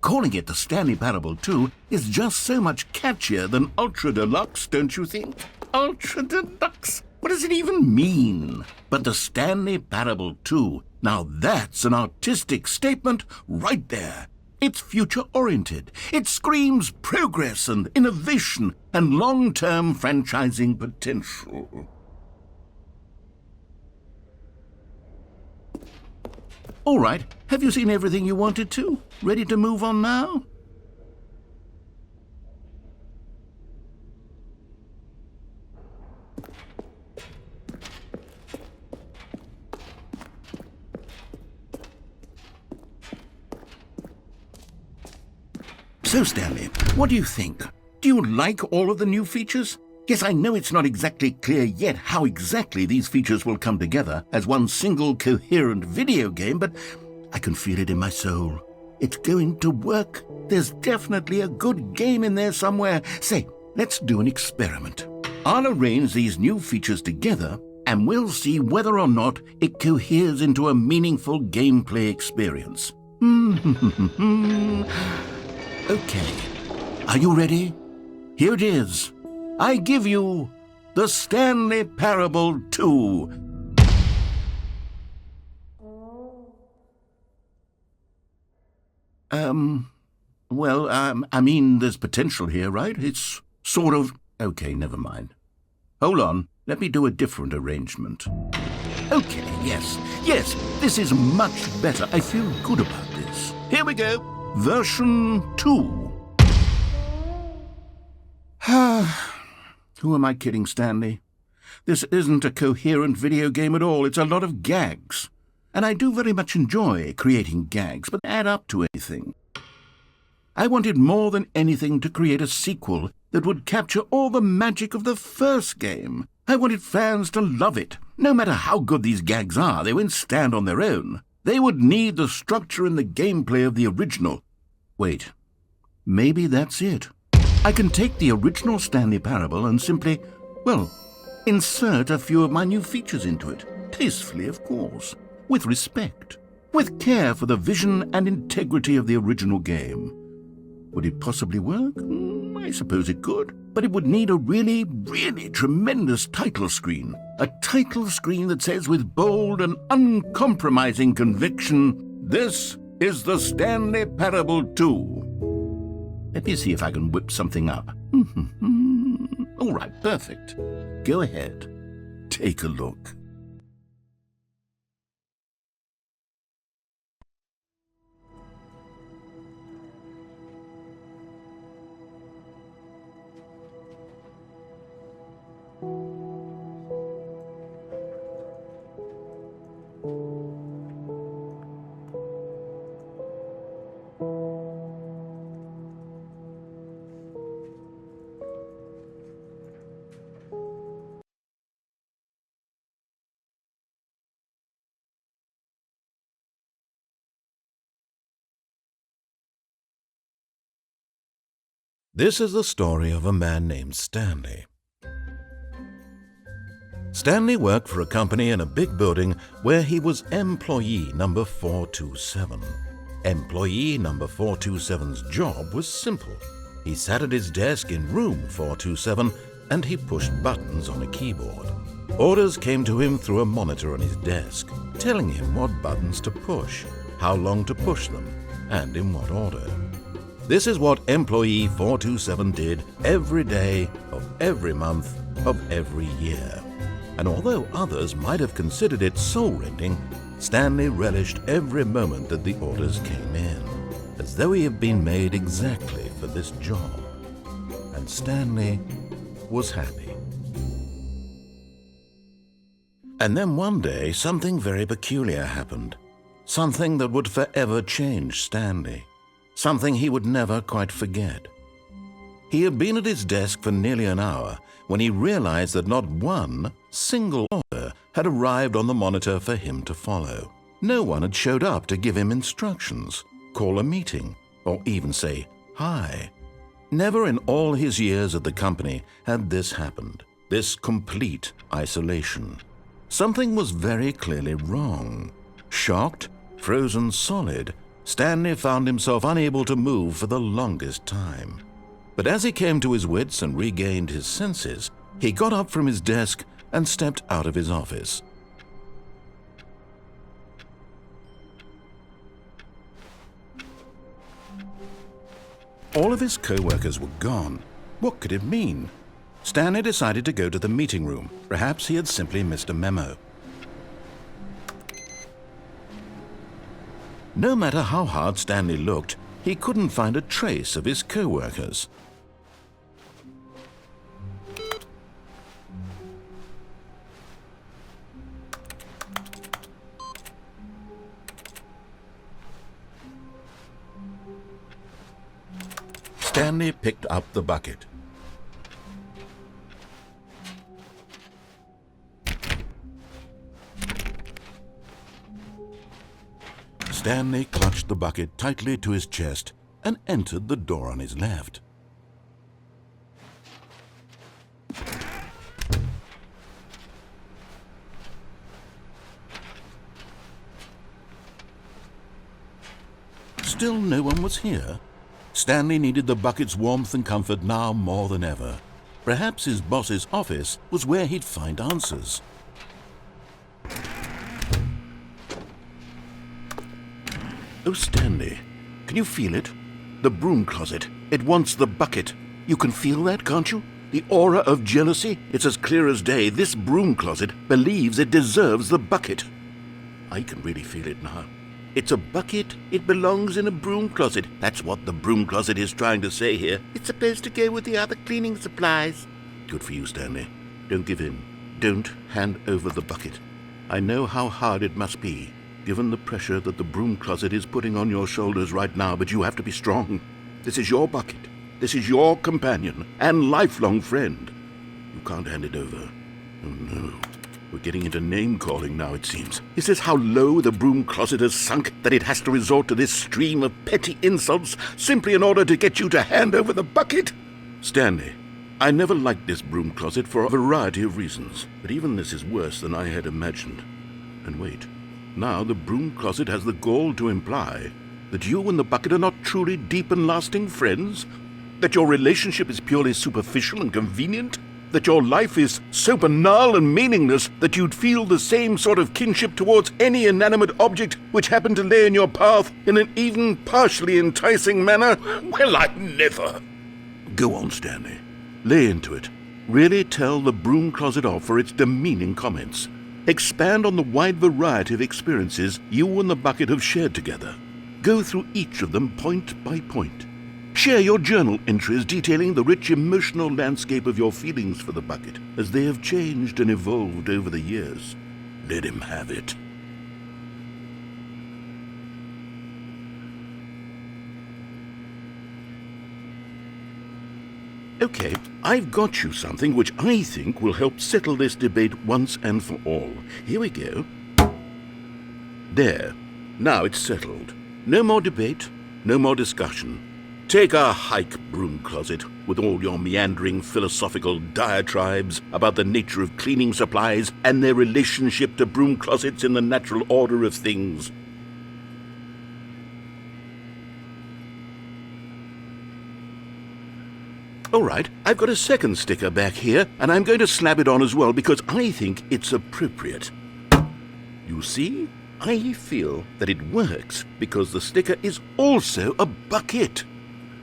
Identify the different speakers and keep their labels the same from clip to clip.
Speaker 1: Calling it the Stanley Parable 2 is just so much catchier than Ultra Deluxe, don't you think? Ultra Deluxe? What does it even mean? But the Stanley Parable 2, now that's an artistic statement right there. It's future-oriented. It screams progress and innovation and long-term franchising potential. All right, have you seen everything you wanted to? Ready to move on now? So, Stanley, what do you think? Do you like all of the new features? Yes, I know it's not exactly clear yet how exactly these features will come together as one single coherent video game, but I can feel it in my soul. It's going to work. There's definitely a good game in there somewhere. Say, let's do an experiment. I'll arrange these new features together, and we'll see whether or not it coheres into a meaningful gameplay experience. Okay, are you ready? Here it is. I give you the Stanley Parable 2. I mean, there's potential here, right? It's sort of... Okay, never mind. Hold on, let me do a different arrangement. Okay, yes, this is much better. I feel good about this. Here we go. Version 2. Who am I kidding, Stanley? This isn't a coherent video game at all. It's a lot of gags. And I do very much enjoy creating gags, but add up to anything. I wanted more than anything to create a sequel that would capture all the magic of the first game. I wanted fans to love it. No matter how good these gags are, they won't stand on their own. They would need the structure and the gameplay of the original. Wait, maybe that's it. I can take the original Stanley Parable and simply, insert a few of my new features into it. Tastefully, of course. With respect. With care for the vision and integrity of the original game. Would it possibly work? I suppose it could. But it would need a really, really tremendous title screen. A title screen that says with bold and uncompromising conviction, "This is the Stanley Parable 2. Let me see if I can whip something up. All right, perfect. Go ahead. Take a look.
Speaker 2: This is the story of a man named Stanley. Stanley worked for a company in a big building where he was employee number 427. Employee number 427's job was simple. He sat at his desk in room 427 and he pushed buttons on a keyboard. Orders came to him through a monitor on his desk, telling him what buttons to push, how long to push them, and in what order. This is what employee 427 did every day of every month of every year. And although others might have considered it soul-rending, Stanley relished every moment that the orders came in, as though he had been made exactly for this job. And Stanley was happy. And then one day, something very peculiar happened. Something that would forever change Stanley. Something he would never quite forget. He had been at his desk for nearly an hour when he realized that not one single order had arrived on the monitor for him to follow. No one had showed up to give him instructions, call a meeting, or even say hi. Never in all his years at the company had this happened, this complete isolation. Something was very clearly wrong. Shocked, frozen solid, Stanley found himself unable to move for the longest time. But as he came to his wits and regained his senses, he got up from his desk and stepped out of his office. All of his co-workers were gone. What could it mean? Stanley decided to go to the meeting room. Perhaps he had simply missed a memo. No matter how hard Stanley looked, he couldn't find a trace of his co-workers. Stanley picked up the bucket. Stanley clutched the bucket tightly to his chest and entered the door on his left. Still no one was here. Stanley needed the bucket's warmth and comfort now more than ever. Perhaps his boss's office was where he'd find answers.
Speaker 1: Oh, Stanley, can you feel it? The broom closet. It wants the bucket. You can feel that, can't you? The aura of jealousy? It's as clear as day. This broom closet believes it deserves the bucket. I can really feel it now. It's a bucket. It belongs in a broom closet. That's what the broom closet is trying to say here. It's supposed to go with the other cleaning supplies. Good for you, Stanley. Don't give in. Don't hand over the bucket. I know how hard it must be, given the pressure that the broom closet is putting on your shoulders right now, but you have to be strong. This is your bucket. This is your companion and lifelong friend. You can't hand it over. Oh, no. We're getting into name-calling now, it seems. Is this how low the broom closet has sunk, that it has to resort to this stream of petty insults simply in order to get you to hand over the bucket? Stanley, I never liked this broom closet for a variety of reasons, but even this is worse than I had imagined. And wait, now the broom closet has the gall to imply that you and the bucket are not truly deep and lasting friends? That your relationship is purely superficial and convenient? That your life is so banal and meaningless that you'd feel the same sort of kinship towards any inanimate object which happened to lay in your path in an even partially enticing manner? Well, I never. Go on, Stanley. Lay into it. Really tell the broom closet off for its demeaning comments. Expand on the wide variety of experiences you and the bucket have shared together. Go through each of them point by point. Share your journal entries detailing the rich emotional landscape of your feelings for the bucket as they have changed and evolved over the years. Let him have it. Okay, I've got you something which I think will help settle this debate once and for all. Here we go. There. Now it's settled. No more debate, no more discussion. Take a hike, broom closet, with all your meandering philosophical diatribes about the nature of cleaning supplies and their relationship to broom closets in the natural order of things. All right, I've got a second sticker back here, and I'm going to slap it on as well because I think it's appropriate. You see? I feel that it works because the sticker is also a bucket.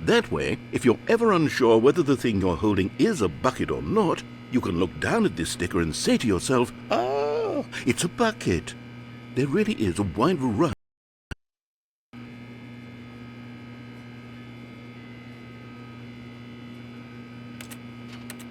Speaker 1: That way, if you're ever unsure whether the thing you're holding is a bucket or not, you can look down at this sticker and say to yourself, "Ah, it's a bucket." There really is a wide variety.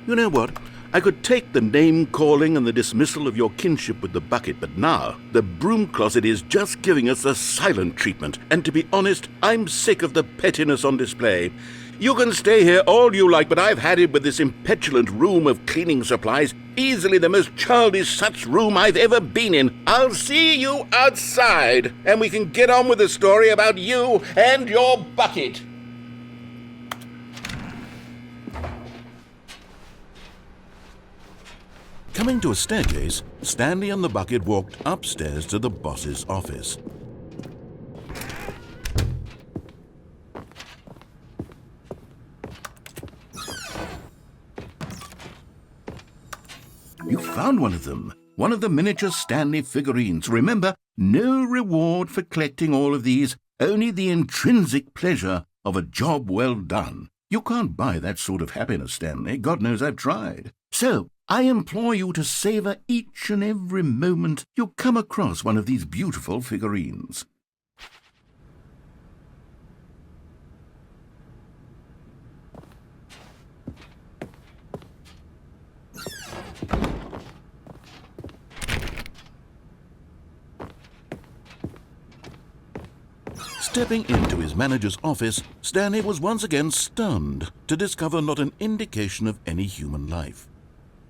Speaker 1: You know what? I could take the name-calling and the dismissal of your kinship with the bucket, but now the broom closet is just giving us the silent treatment, and to be honest, I'm sick of the pettiness on display. You can stay here all you like, but I've had it with this impetulant room of cleaning supplies, easily the most childish such room I've ever been in. I'll see you outside, and we can get on with the story about you and your bucket.
Speaker 2: Coming to a staircase, Stanley and the bucket walked upstairs to the boss's office.
Speaker 1: You found one of them. One of the miniature Stanley figurines. Remember, no reward for collecting all of these, only the intrinsic pleasure of a job well done. You can't buy that sort of happiness, Stanley. God knows I've tried. So, I implore you to savor each and every moment you come across one of these beautiful figurines.
Speaker 2: Stepping into his manager's office, Stanley was once again stunned to discover not an indication of any human life.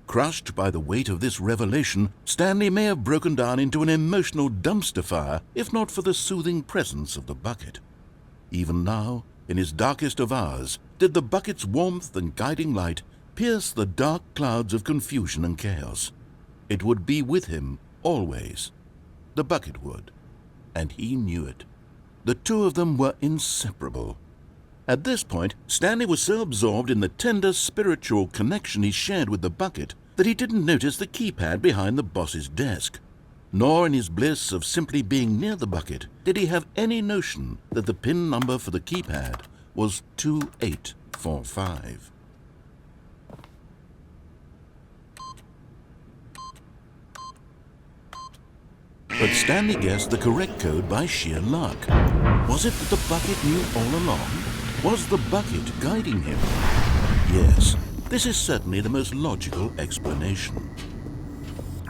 Speaker 2: Crushed by the weight of this revelation, Stanley may have broken down into an emotional dumpster fire if not for the soothing presence of the bucket. Even now, in his darkest of hours, did the bucket's warmth and guiding light pierce the dark clouds of confusion and chaos. It would be with him always. The bucket would, and he knew it. The two of them were inseparable. At this point, Stanley was so absorbed in the tender spiritual connection he shared with the bucket that he didn't notice the keypad behind the boss's desk. Nor in his bliss of simply being near the bucket did he have any notion that the PIN number for the keypad was 2845. But Stanley guessed the correct code by sheer luck. Was it that the bucket knew all along? Was the bucket guiding him? Yes, this is certainly the most logical explanation.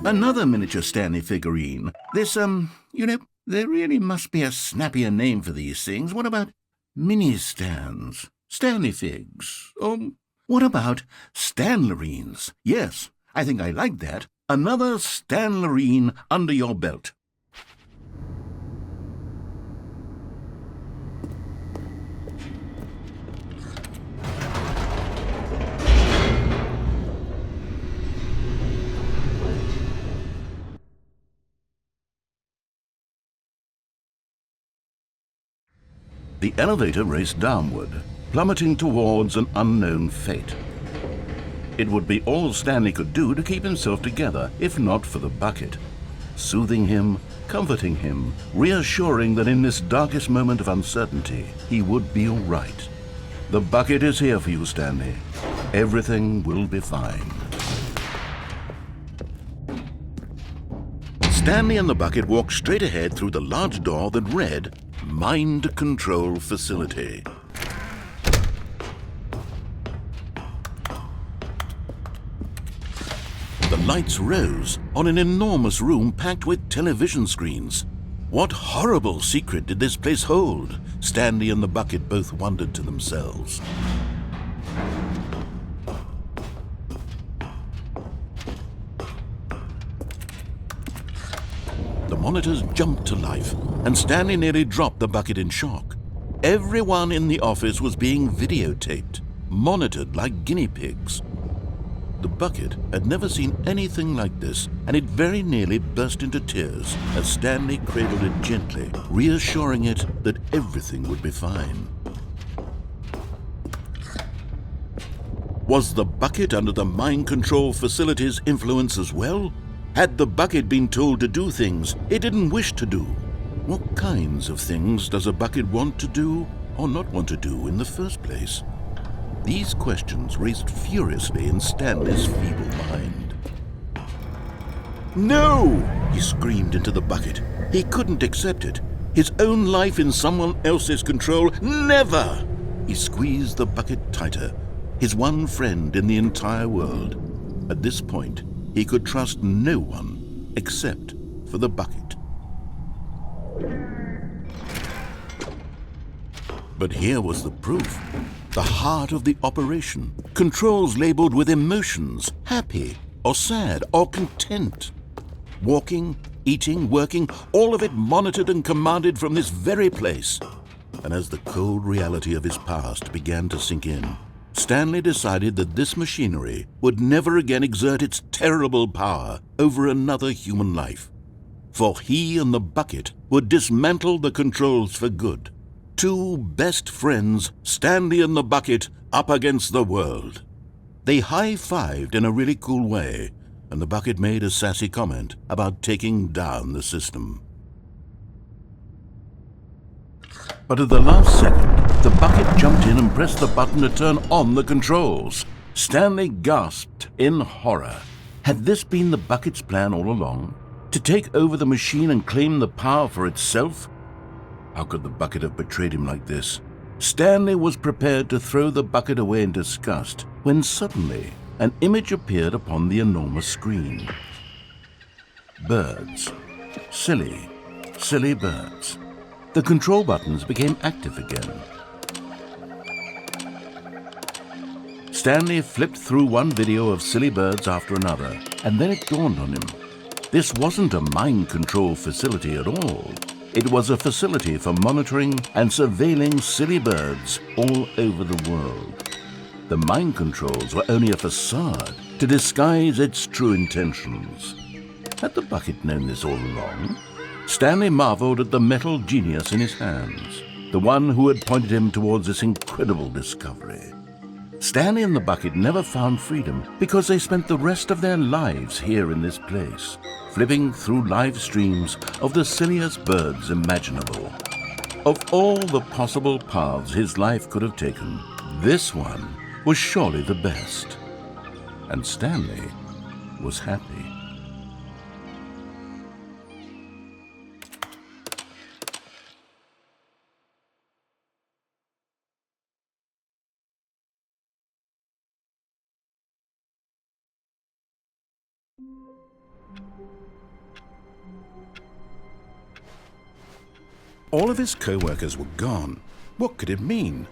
Speaker 1: Another miniature Stanley figurine. This, there really must be a snappier name for these things. What about mini-stands? Stanley figs? Or what about Stanlerines? Yes, I think I like that. Another Stanlerine under your belt. The elevator raced downward, plummeting towards an unknown fate. It would be all Stanley could do to keep himself together, if not for the bucket. Soothing him, comforting him, reassuring that in this darkest moment of uncertainty, he would be all right. The bucket is here for you, Stanley. Everything will be fine. Stanley and the bucket walked straight ahead through the large door that read, Mind Control Facility. The lights rose on an enormous room packed with television screens. What horrible secret did this place hold? Stanley and the bucket both wondered to themselves. The monitors jumped to life, and Stanley nearly dropped the bucket in shock. Everyone in the office was being videotaped, monitored like guinea pigs. The bucket had never seen anything like this, and it very nearly burst into tears as Stanley cradled it gently, reassuring it that everything would be fine. Was the bucket under the mind control facility's influence as well? Had the bucket been told to do things it didn't wish to do? What kinds of things does a bucket want to do or not want to do in the first place? These questions raced furiously in Stanley's feeble mind. No! He screamed into the bucket. He couldn't accept it. His own life in someone else's control, never! He squeezed the bucket tighter, his one friend in the entire world. At this point, he could trust no one except for the bucket. But here was the proof. The heart of the operation. Controls labeled with emotions, happy or sad or content. Walking, eating, working, all of it monitored and commanded from this very place. And as the cold reality of his past began to sink in, Stanley decided that this machinery would never again exert its terrible power over another human life. For he and the bucket would dismantle the controls for good. Two best friends, Stanley and the bucket, up against the world. They high-fived in a really cool way, and the bucket made a sassy comment about taking down the system. But at the last second, the bucket jumped in and pressed the button to turn on the controls. Stanley gasped in horror. Had this been the bucket's plan all along? To take over the machine and claim the power for itself? How could the bucket have betrayed him like this? Stanley was prepared to throw the bucket away in disgust when suddenly an image appeared upon the enormous screen. Birds. Silly, silly birds. The control buttons became active again. Stanley flipped through one video of silly birds after another, and then it dawned on him. This wasn't a mind control facility at all. It was a facility for monitoring and surveilling silly birds all over the world. The mind controls were only a facade to disguise its true intentions. Had the bucket known this all along? Stanley marveled at the metal genius in his hands, the one who had pointed him towards this incredible discovery. Stanley and the bucket never found freedom because they spent the rest of their lives here in this place, flipping through live streams of the silliest birds imaginable. Of all the possible paths his life could have taken, this one was surely the best. And Stanley was happy. All of his co-workers were gone. What could it mean?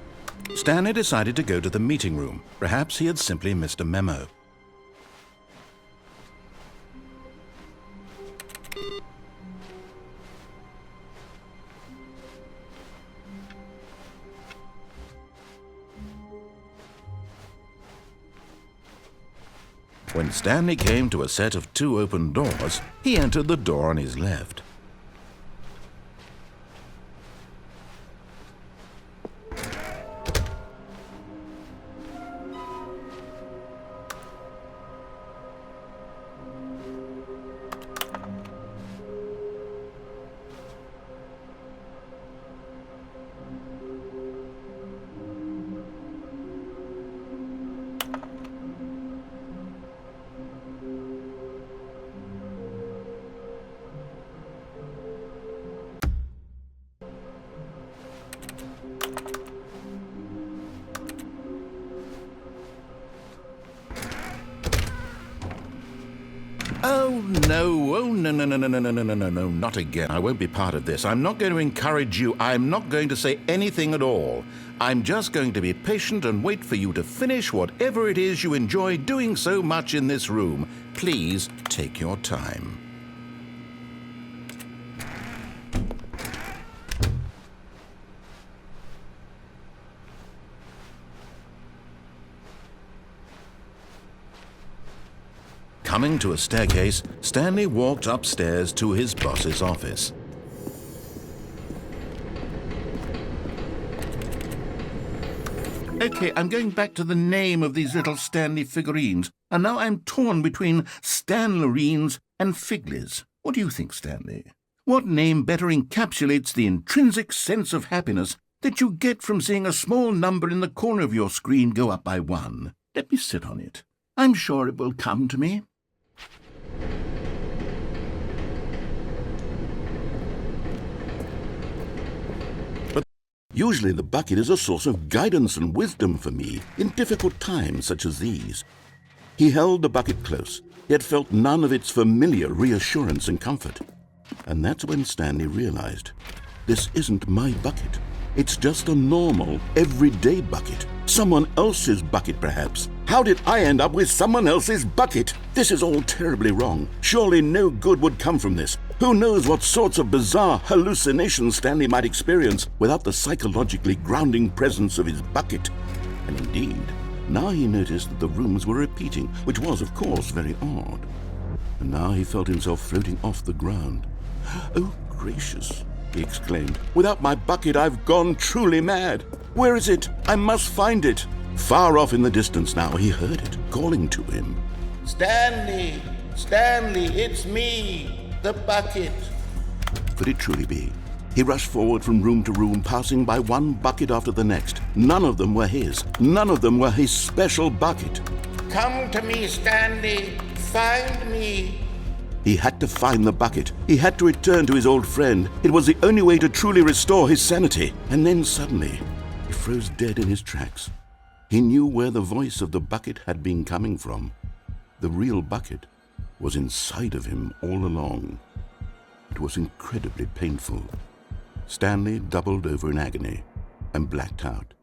Speaker 1: Stanley decided to go to the meeting room. Perhaps he had simply missed a memo. When Stanley came to a set of 2 open doors, he entered the door on his left. No, not again. I won't be part of this. I'm not going to encourage you. I'm not going to say anything at all. I'm just going to be patient and wait for you to finish whatever it is you enjoy doing so much in this room. Please take your time. Coming to a staircase, Stanley walked upstairs to his boss's office. Okay, I'm going back to the name of these little Stanley figurines, and now I'm torn between Stanlerines and Figlies. What do you think, Stanley? What name better encapsulates the intrinsic sense of happiness that you get from seeing a small number in the corner of your screen go up by 1? Let me sit on it. I'm sure it will come to me. But usually the bucket is a source of guidance and wisdom for me in difficult times such as these. He held the bucket close, yet felt none of its familiar reassurance and comfort. And that's when Stanley realized, this isn't my bucket. It's just a normal, everyday bucket. Someone else's bucket, perhaps. How did I end up with someone else's bucket? This is all terribly wrong. Surely no good would come from this. Who knows what sorts of bizarre hallucinations Stanley might experience without the psychologically grounding presence of his bucket. And indeed, now he noticed that the rooms were repeating, which was, of course, very odd. And now he felt himself floating off the ground. Oh, gracious, he exclaimed. Without my bucket, I've gone truly mad. Where is it? I must find it. Far off in the distance now, he heard it, calling to him.
Speaker 3: Stanley!
Speaker 1: Stanley, it's me, the bucket. Could it truly be? He rushed forward from room to room, passing by one bucket after the next. None of them were his. None of them were his special bucket. Come to me, Stanley. Find me. He had to find the bucket. He had to return to his old friend. It was the only way to truly restore his sanity. And then suddenly, he froze dead in his tracks. He knew where the voice of the bucket had been coming from. The real bucket was inside of him all along. It was incredibly painful. Stanley doubled over in agony and blacked out.